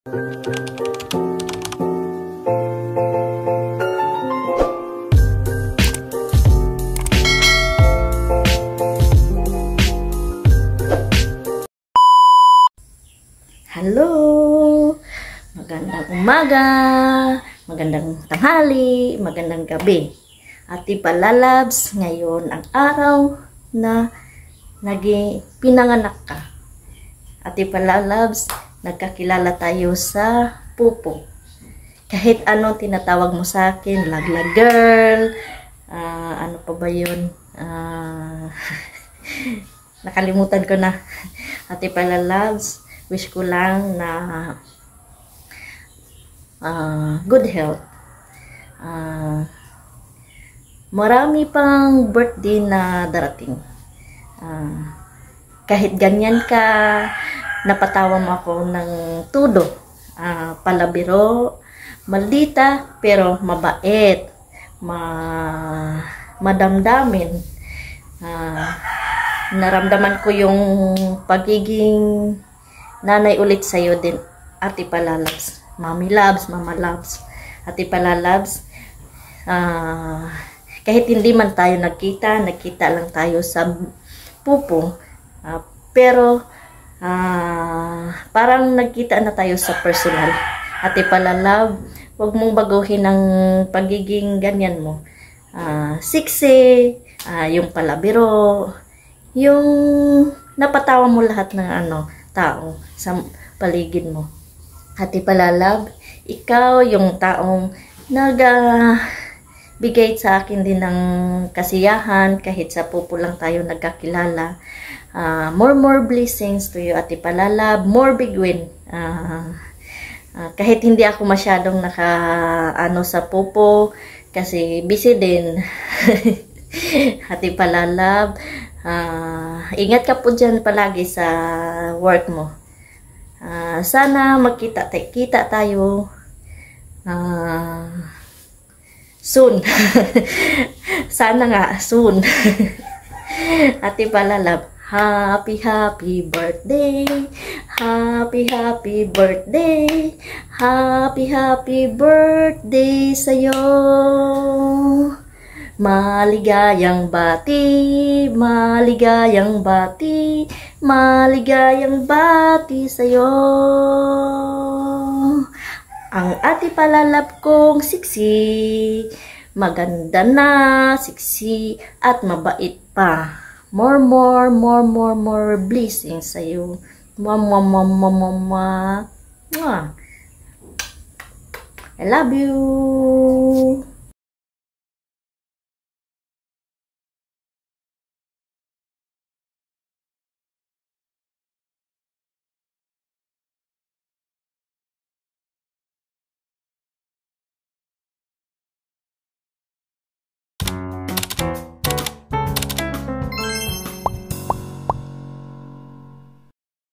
Hello! Magandang umaga, magandang tanghali, magandang gabi. Ati Palalabs, ngayon ang araw na pinanganak ka. Ati Palalabs, nagkakilala tayo sa pupo. Kahit anong tinatawag mo sa akin, laglag girl, ano pa ba yun? Nakalimutan ko na. Ati Palalabs, wish ko lang na good health. Marami pang birthday na darating. Kahit ganyan ka, napatawa mo ako ng tudo. Palabiro, maldita, pero mabait. Madamdamin. Naramdaman ko yung pagiging nanay ulit sa'yo din, Ate Palalabs. Mommy loves, Mama loves. Ate Palalabs, kahit hindi man tayo nagkita lang tayo sa pupo. Pero, parang nagkita na tayo sa personal. Ate Palalab, huwag mong baguhin ang pagiging ganyan mo. Siksi, yung palabiro, yung napatawa mo lahat ng tao sa paligid mo. Ate Palalab, ikaw yung taong nagbigay sa akin din ng kasiyahan kahit sa pupo lang tayo nagkakilala. More blessings to you, Ate Palalab, more big win. Kahit hindi ako masyadong sa pupo kasi busy din. Ate Palalab, ingat ka po dyan palagi sa work mo. Sana kita tayo soon. Sana nga soon. Ate Palalab, happy birthday, happy birthday, happy birthday sa'yo. Maligayang bati, maligayang bati, maligayang bati sa'yo. Ang Ate Palalab kong siksi, maganda na, siksi, at mabait pa. More blessings sa'yo. I love you.